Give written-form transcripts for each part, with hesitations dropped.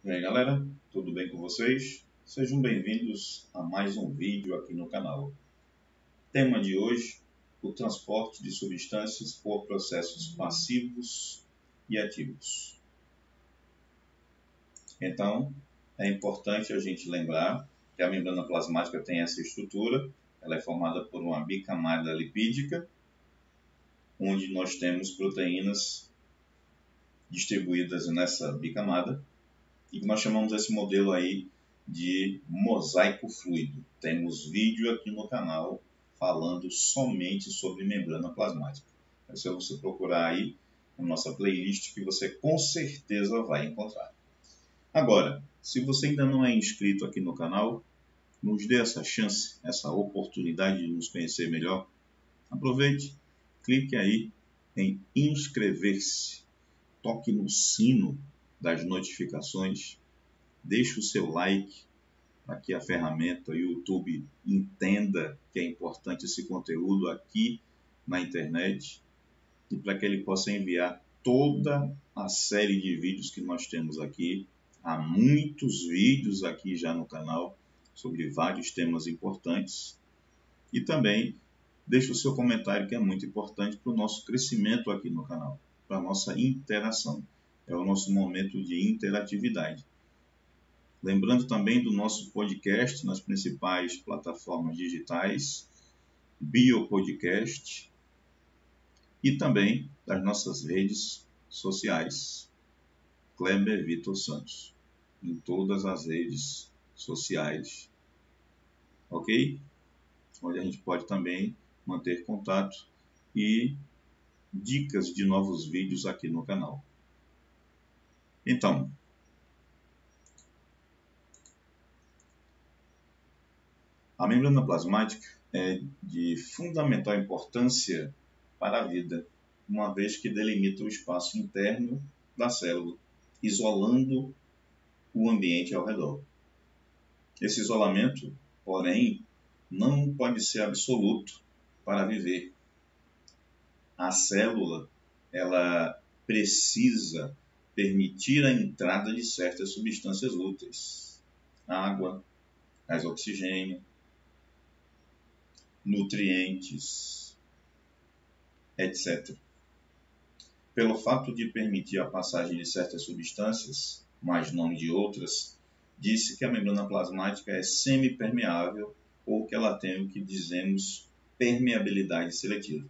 E aí galera, tudo bem com vocês? Sejam bem-vindos a mais um vídeo aqui no canal. Tema de hoje, o transporte de substâncias por processos passivos e ativos. Então, é importante a gente lembrar que a membrana plasmática tem essa estrutura, ela é formada por uma bicamada lipídica, onde nós temos proteínas distribuídas nessa bicamada, e que nós chamamos esse modelo aí de mosaico fluido. Temos vídeo aqui no canal falando somente sobre membrana plasmática. É só você procurar aí na nossa playlist que você com certeza vai encontrar. Agora, se você ainda não é inscrito aqui no canal, nos dê essa chance, essa oportunidade de nos conhecer melhor. Aproveite, clique aí em inscrever-se, toque no sino das notificações, deixe o seu like para que a ferramenta YouTube entenda que é importante esse conteúdo aqui na internet e para que ele possa enviar toda a série de vídeos que nós temos aqui. Há muitos vídeos aqui já no canal sobre vários temas importantes. E também deixe o seu comentário, que é muito importante para o nosso crescimento aqui no canal, para a nossa interação. É o nosso momento de interatividade. Lembrando também do nosso podcast nas principais plataformas digitais, Biopodcast, e também das nossas redes sociais, Kleber Vitor Santos, em todas as redes sociais, ok? Onde a gente pode também manter contato e dicas de novos vídeos aqui no canal. Então, a membrana plasmática é de fundamental importância para a vida, uma vez que delimita o espaço interno da célula, isolando o ambiente ao redor. Esse isolamento, porém, não pode ser absoluto para viver. A célula, ela precisa permitir a entrada de certas substâncias úteis, água, gás oxigênio, nutrientes, etc. Pelo fato de permitir a passagem de certas substâncias, mas não de outras, disse que a membrana plasmática é semipermeável ou que ela tem o que dizemos permeabilidade seletiva.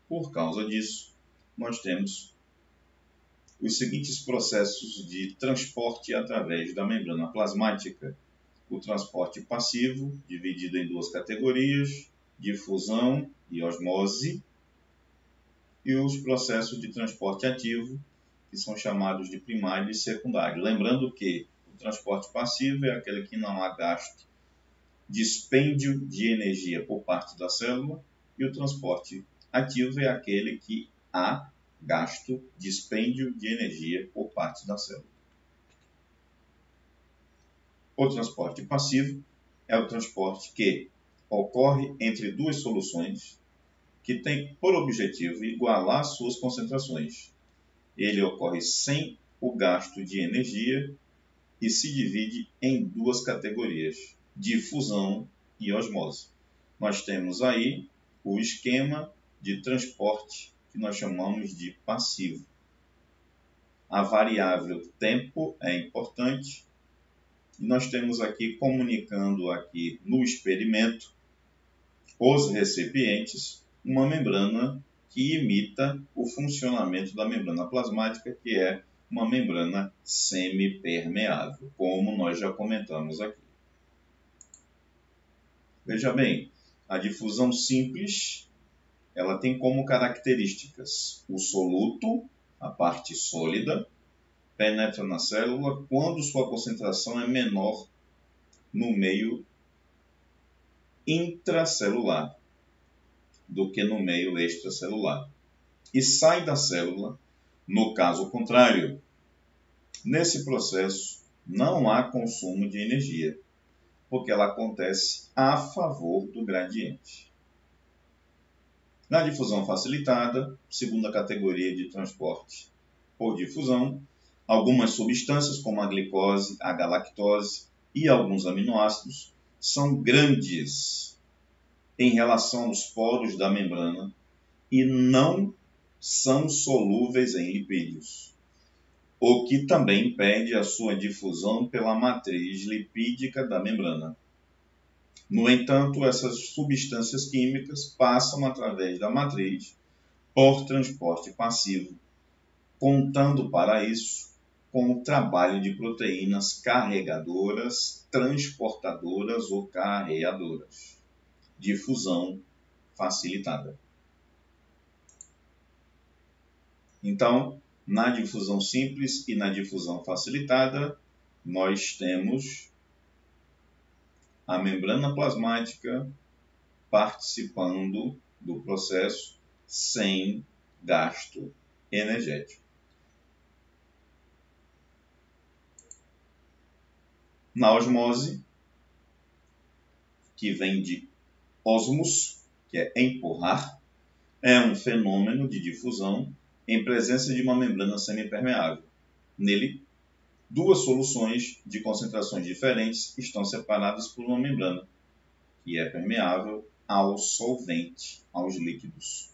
Por causa disso, nós temos os seguintes processos de transporte através da membrana plasmática. O transporte passivo, dividido em duas categorias, difusão e osmose, e os processos de transporte ativo, que são chamados de primário e secundário. Lembrando que o transporte passivo é aquele que não há gasto, dispêndio de energia por parte da célula, e o transporte ativo é aquele que há gasto, dispêndio de energia por parte da célula. O transporte passivo é o transporte que ocorre entre duas soluções que tem por objetivo igualar suas concentrações. Ele ocorre sem o gasto de energia e se divide em duas categorias, difusão e osmose. Nós temos aí o esquema de transporte que nós chamamos de passivo. A variável tempo é importante. E nós temos aqui, comunicando aqui no experimento, os recipientes, uma membrana que imita o funcionamento da membrana plasmática, que é uma membrana semipermeável, como nós já comentamos aqui. Veja bem, a difusão simples, ela tem como características o soluto, a parte sólida, penetra na célula quando sua concentração é menor no meio intracelular do que no meio extracelular e sai da célula no caso contrário. Nesse processo não há consumo de energia, porque ela acontece a favor do gradiente. Na difusão facilitada, segunda categoria de transporte por difusão, Algumas substâncias, como a glicose, a galactose e alguns aminoácidos, são grandes em relação aos poros da membrana e não são solúveis em lipídios, o que também impede a sua difusão pela matriz lipídica da membrana. No entanto, essas substâncias químicas passam através da matriz por transporte passivo, contando para isso com o trabalho de proteínas carregadoras, transportadoras ou carreadoras. Difusão facilitada. Então, na difusão simples e na difusão facilitada, nós temos a membrana plasmática participando do processo sem gasto energético. Na osmose, que vem de osmos, que é empurrar, é um fenômeno de difusão em presença de uma membrana semipermeável. Nele, duas soluções de concentrações diferentes estão separadas por uma membrana, que é permeável ao solvente, aos líquidos,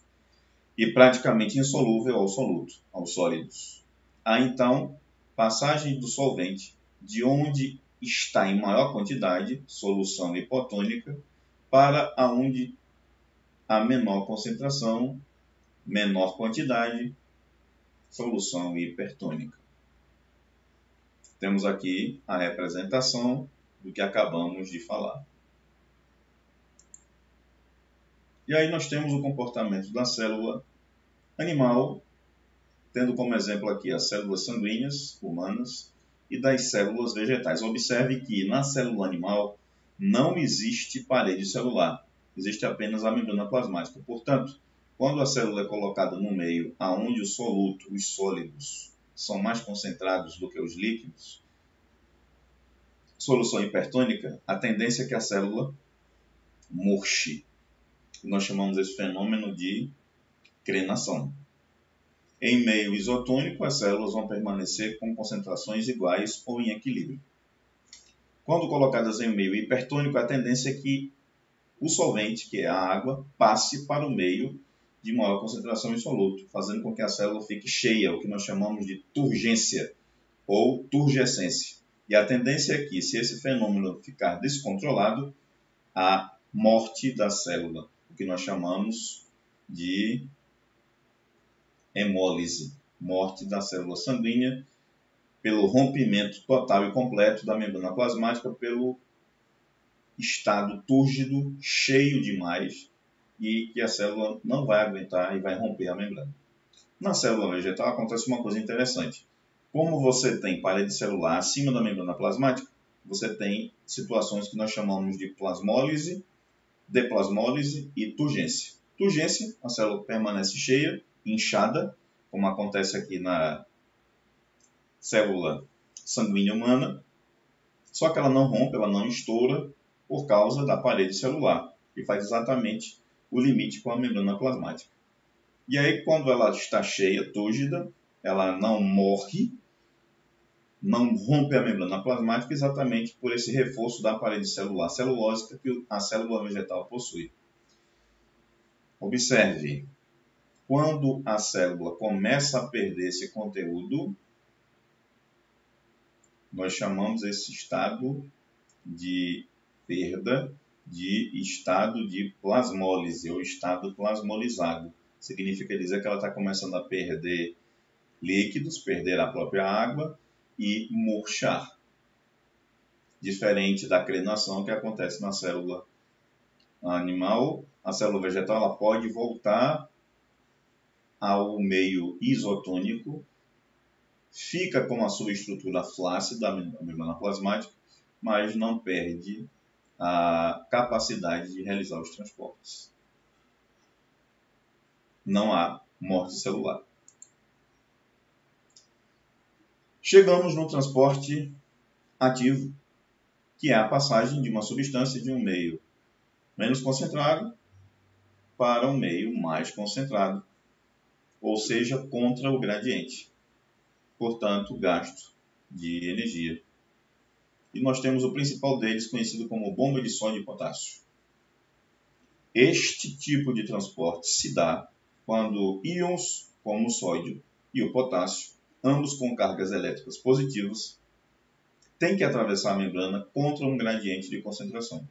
e praticamente insolúvel ao soluto, aos sólidos. Há então passagem do solvente de onde está em maior quantidade, solução hipotônica, para aonde a menor concentração, menor quantidade, solução hipertônica. Temos aqui a representação do que acabamos de falar. E aí nós temos o comportamento da célula animal, tendo como exemplo aqui as células sanguíneas humanas e das células vegetais. Observe que na célula animal não existe parede celular, existe apenas a membrana plasmática. Portanto, quando a célula é colocada no meio onde o soluto, os sólidos, são mais concentrados do que os líquidos, solução hipertônica, a tendência é que a célula murche. Nós chamamos esse fenômeno de crenação. Em meio isotônico, as células vão permanecer com concentrações iguais ou em equilíbrio. Quando colocadas em meio hipertônico, a tendência é que o solvente, que é a água, passe para o meio de maior concentração em soluto, fazendo com que a célula fique cheia, o que nós chamamos de turgência ou turgescência. E a tendência é que, se esse fenômeno ficar descontrolado, a morte da célula, o que nós chamamos de hemólise, morte da célula sanguínea, pelo rompimento total e completo da membrana plasmática, pelo estado túrgido, cheio demais, e que a célula não vai aguentar e vai romper a membrana. Na célula vegetal acontece uma coisa interessante. Como você tem parede celular acima da membrana plasmática, você tem situações que nós chamamos de plasmólise, deplasmólise e turgência. Turgência, a célula permanece cheia, inchada, como acontece aqui na célula sanguínea humana, só que ela não rompe, ela não estoura por causa da parede celular, que faz exatamente o limite com a membrana plasmática. E aí, quando ela está cheia, túrgida, ela não morre, não rompe a membrana plasmática exatamente por esse reforço da parede celular celulósica que a célula vegetal possui. Observe, quando a célula começa a perder esse conteúdo, nós chamamos esse estado de perda de estado de plasmólise ou estado plasmolizado. Significa dizer que ela está começando a perder líquidos, perder a própria água e murchar. Diferente da crenação que acontece na célula animal, a célula vegetal ela pode voltar ao meio isotônico, fica com a sua estrutura flácida, a membrana plasmática, mas não perde a capacidade de realizar os transportes. Não há morte celular. Chegamos no transporte ativo, que é a passagem de uma substância de um meio menos concentrado para um meio mais concentrado, ou seja, contra o gradiente. portanto, gasto de energia. E nós temos o principal deles, conhecido como bomba de sódio e potássio. Este tipo de transporte se dá quando íons, como o sódio e o potássio, ambos com cargas elétricas positivas, têm que atravessar a membrana contra um gradiente de concentração.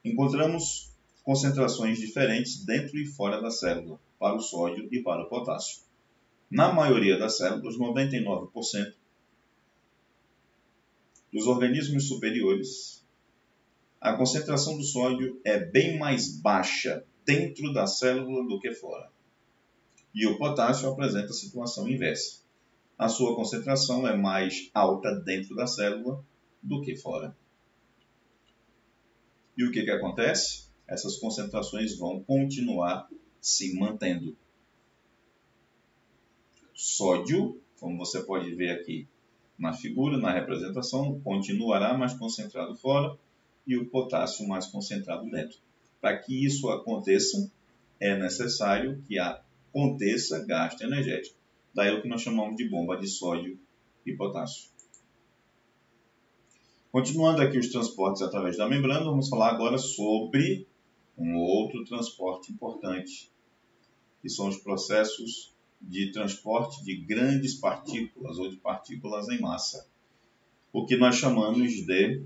Encontramos concentrações diferentes dentro e fora da célula, para o sódio e para o potássio. Na maioria das células, 99% dos organismos superiores, a concentração do sódio é bem mais baixa dentro da célula do que fora. E o potássio apresenta a situação inversa. A sua concentração é mais alta dentro da célula do que fora. E o que acontece? Essas concentrações vão continuar se mantendo. Sódio, como você pode ver aqui na figura, na representação, continuará mais concentrado fora e o potássio mais concentrado dentro. Para que isso aconteça, é necessário que aconteça gasto energético. Daí o que nós chamamos de bomba de sódio e potássio. Continuando aqui os transportes através da membrana, vamos falar agora sobre um outro transporte importante, que são os processos de transporte de grandes partículas ou de partículas em massa, o que nós chamamos de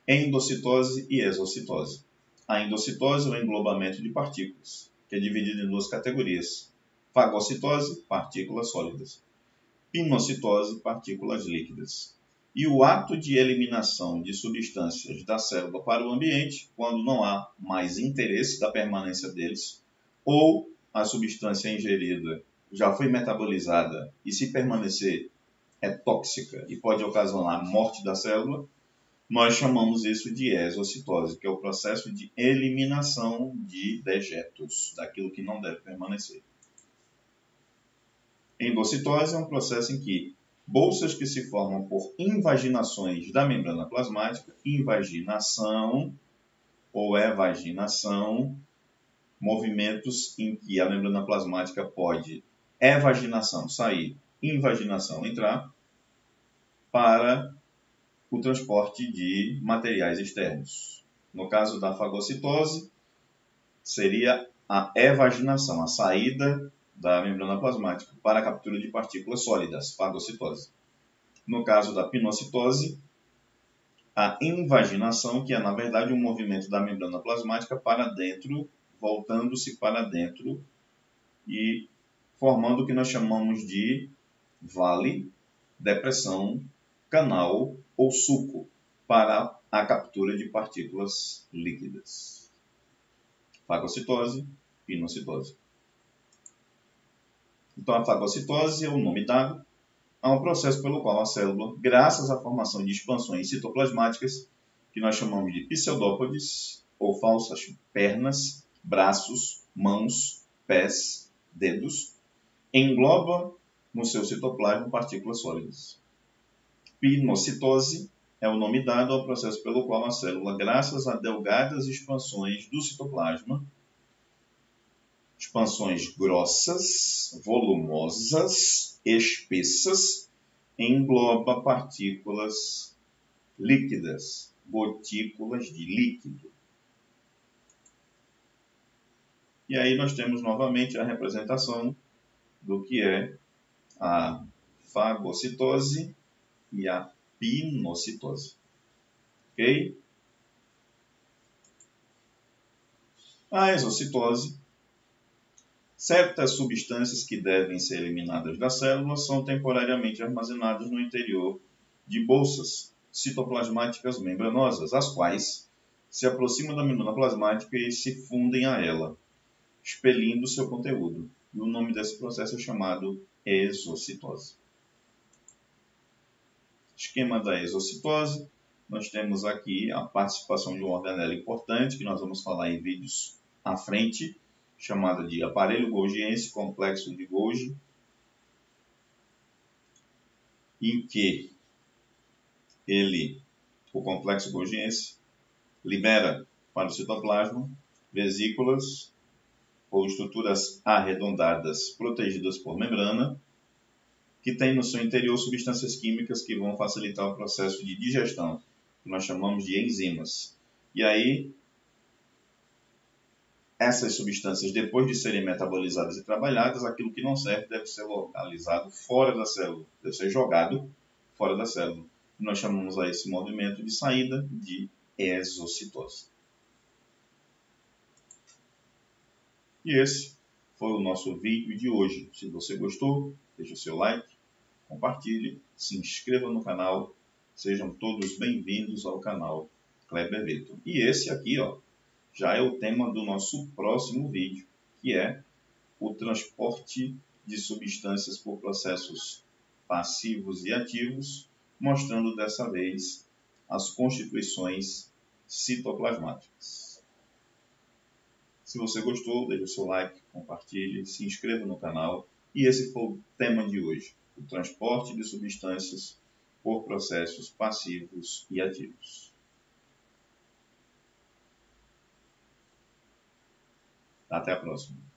endocitose e exocitose. A endocitose é o englobamento de partículas, que é dividido em duas categorias: fagocitose, partículas sólidas; pinocitose, partículas líquidas. E o ato de eliminação de substâncias da célula para o ambiente, quando não há mais interesse da permanência deles, ou a substância ingerida já foi metabolizada e, se permanecer, é tóxica e pode ocasionar a morte da célula, nós chamamos isso de exocitose, que é o processo de eliminação de dejetos, daquilo que não deve permanecer. Endocitose é um processo em que bolsas que se formam por invaginações da membrana plasmática, invaginação ou evaginação, movimentos em que a membrana plasmática pode evaginação sair, invaginação entrar, para o transporte de materiais externos. No caso da fagocitose, seria a evaginação, a saída da membrana plasmática para a captura de partículas sólidas, fagocitose. No caso da pinocitose, a invaginação, que é na verdade um movimento da membrana plasmática para dentro, voltando-se para dentro e formando o que nós chamamos de vale, depressão, canal ou suco para a captura de partículas líquidas. Fagocitose, pinocitose. Então, a fagocitose é o nome dado a um processo pelo qual a célula, graças à formação de expansões citoplasmáticas, que nós chamamos de pseudópodes, ou falsas pernas, braços, mãos, pés, dedos, engloba no seu citoplasma partículas sólidas. Pinocitose é o nome dado ao processo pelo qual a célula, graças a delgadas expansões do citoplasma, expansões grossas, volumosas, espessas, engloba partículas líquidas, gotículas de líquido. E aí nós temos novamente a representação do que é a fagocitose e a pinocitose. Ok? A exocitose. Certas substâncias que devem ser eliminadas da célula são temporariamente armazenadas no interior de bolsas citoplasmáticas membranosas, as quais se aproximam da membrana plasmática e se fundem a ela, expelindo seu conteúdo. E o nome desse processo é chamado exocitose. Esquema da exocitose. Nós temos aqui a participação de um organelo importante, que nós vamos falar em vídeos à frente, chamada de aparelho golgiense, complexo de Golgi, em que o complexo golgiense, libera para o citoplasma vesículas ou estruturas arredondadas protegidas por membrana, que tem no seu interior substâncias químicas que vão facilitar o processo de digestão, que nós chamamos de enzimas. E aí, essas substâncias, depois de serem metabolizadas e trabalhadas, aquilo que não serve deve ser localizado fora da célula, deve ser jogado fora da célula. Nós chamamos a esse movimento de saída de exocitose. E esse foi o nosso vídeo de hoje. Se você gostou, deixe o seu like, compartilhe, se inscreva no canal. Sejam todos bem-vindos ao canal Kleber Vitor. E esse aqui, já é o tema do nosso próximo vídeo, que é o transporte de substâncias por processos passivos e ativos, mostrando dessa vez as constituições citoplasmáticas. Se você gostou, deixe o seu like, compartilhe, se inscreva no canal. E esse foi o tema de hoje, o transporte de substâncias por processos passivos e ativos. Até a próxima.